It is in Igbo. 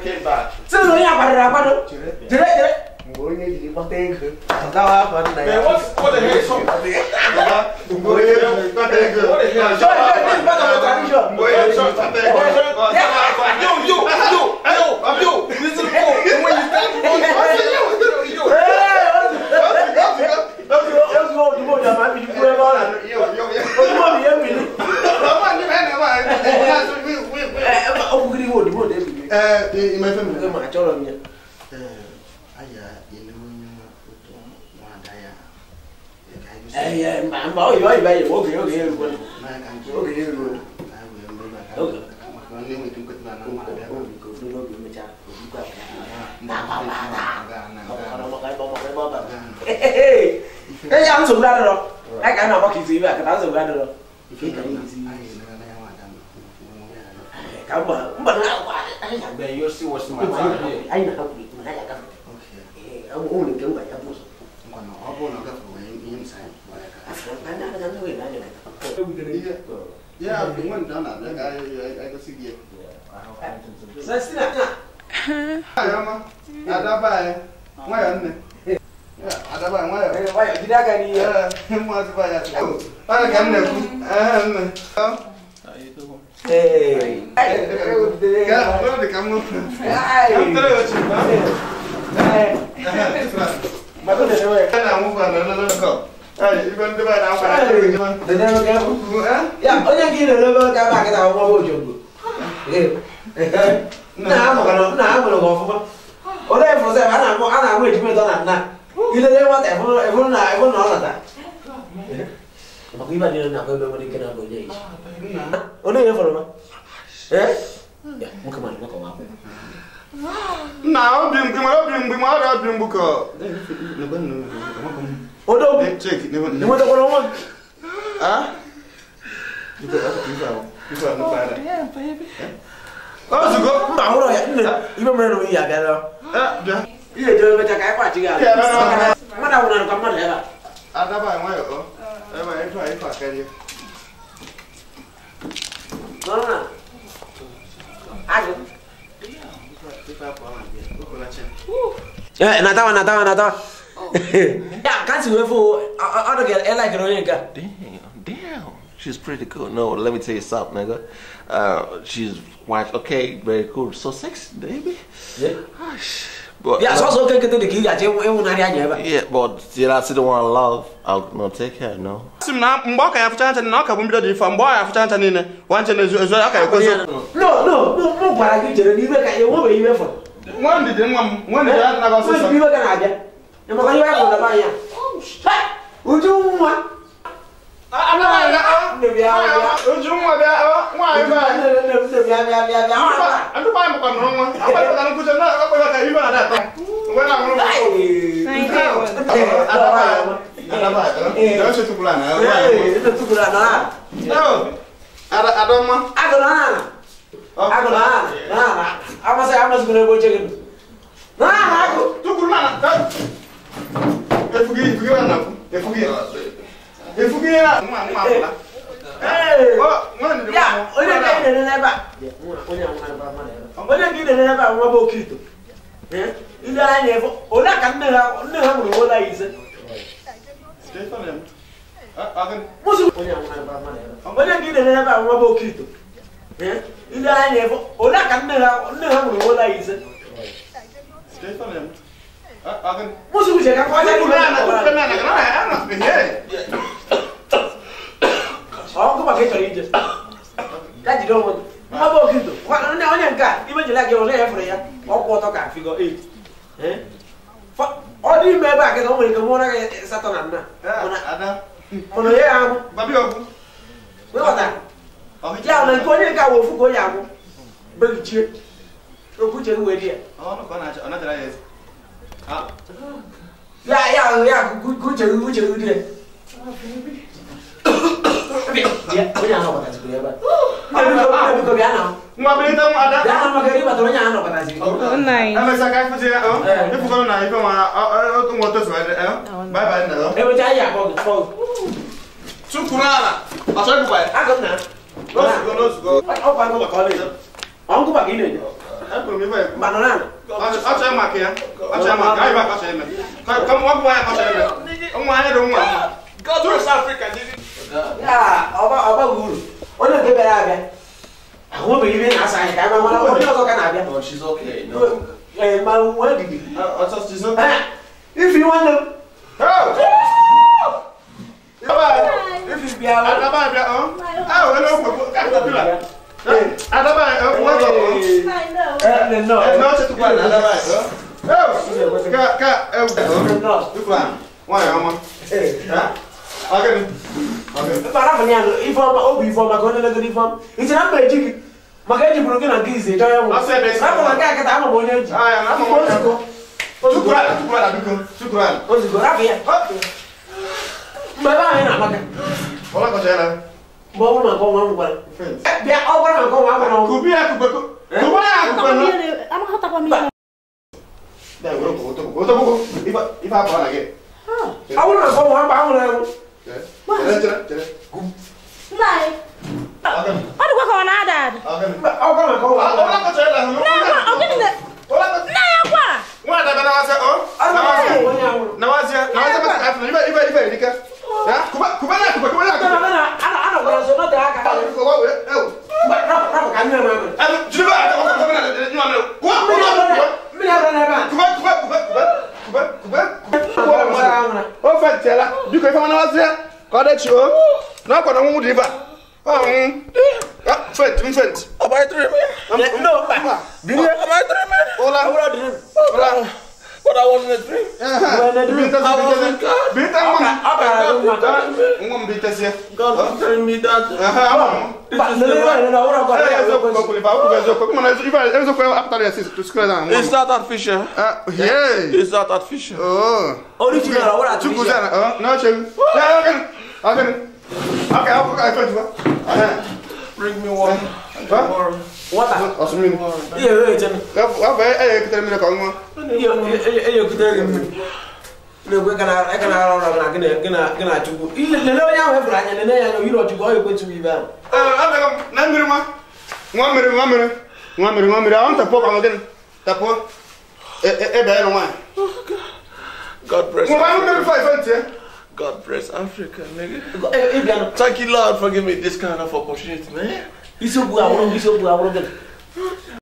came back. So no ya pada. Jere. Ngonya di mate ke. Tawa apa na ya. What the hell is up? Ngonya mate ke. What the hell? You. This is cool. When you stand you. Let's go to the man you put on. Cái ăn sụn ra rồi. Cái nào có kỳ gì vậy? Cái ăn sụn ra rồi. Cái gì? Cảm ơn. Mình ăn quá. Anh làm về you see what's my time. Anh là không bị mà hay là cái. Okay. Ông uống được kiểu vậy ông. Còn nó vô nó cái phải yên sai. Anh đã dám thôi đã được. Yeah, đúng rồi đó là cái có sự gì. Sao xin ạ? Ai mà? Ada bài. Ngoài anh này. Ada bài ngoài. Vậy đi ra cái đi. Ngoài bài à. Ada cái này. Hey. Cái đó thì cảm ơn. Hey. Mà có thể rồi. Cái nào muốn vào nó có. Iban dia dah apa? Dia dah makan. Ya, orang kira level kabar kita mau bawa jodoh. Nah, makan apa? Orang yang proses anak mau cuma tu nak. Kita dia mau telefon nak tak. Mak ibu dia nak kau beri kena kau jadi. Orang yang follow mah? Ya, mau kemana? Mau kau apa? Nah, bim buka. Odo. Cek, ni mana kau orang? Ah? Kita nak pada. Oh, juga. Tahu lah ya. Ibu mana ni ya kan? Dah. Iya, jual macam kayak apa juga. Mana orang kamar ya? Ada apa yang mana? Itu pakai dia. Mana? Ada. Natawa. Yeah, can't you for other girl like Royaka? Damn. She's pretty cool. No, let me tell you something, nigga. She's white, okay, very cool. So sexy, baby. Yeah. But yeah, so okay to the kid. Yeah, but still I still want love. I'll not take care, no. Simna mboka ya fuchana na ka bumbi di fa mboka ya fuchana nine. Wanche ne zo aka ko so. No, para ki jere ni be ka ye wo be yi fo. Wandi de wandi ya na ka so. Bi be ka na aja. E mo ka yi ko da ba ya. Uju mwa. Ana ne bia. Uju mwa bia. Mwa yi ba. Ne bia. Andu ba mo ka no mwa. Apa ka na ku je na ka ka yi ba da ta. Wena mo. Ada apa? Itu tukulan. Itu tukulan. Ada mah? Aku nah. Apa saya amas guna boceng. Nah, aku tukulan. Fugi mana? Fugi ya. Mana? Oh, mana? Ya, udah kayak ini Pak. Udah gini Pak, mau bawa gitu. Ini aja, udah kan udah mulai isi. Akan musuh punya mana gini Pak, mau bawa gitu. Ini aja, udah kan udah mulai isi. Akan musuh bisa kan aja dulu. Kenapa? Aku pakai cari aja. Kan jadi orang mau bawa gitu. Wah, orang enggak. Ini jelas dia orang yang ya. Aku foto kan figur oh di meba ke kamu ke mana ke satu nana. Ada. Mana ya kamu? Babi aku. Berapa? Ya, nanti kau ni kau fu kau ya aku. Berjaya. Aku jadi dia. Oh, kau nak terakhir. Ya, aku jadi dia. Dia punya apa kata sih apa? Tapi kau biar apa? Mau beli tamu ada? Jangan makan riba, tolongnya apa kata sih? Oh, nice. Ama sakai fuji ya? Itu bukan naik cuma tu motor suara. Bye no. Percaya kau. Syukurlah. Asal bukan. Aku nak. Go. Oh, pakai kau ni. Aku pakai ini. Banana. I'll tell my care. I'll tell my guy back. Come on, why I'm God bless Africa, yeah, about Guru. What a baby. I won't be even as I am. Oh, she's okay. No. My word, she's not. if you want them. Oh! If you be out, But I was in a dream. God was telling me that. Is that artificial? Yeah. Is that artificial? Oh. Original, what are you? Okay. Bring me one. What? God bless Africa. God bless Africa, nigga. Thank you, Lord, for giving me this kind of opportunity, man. It's so good.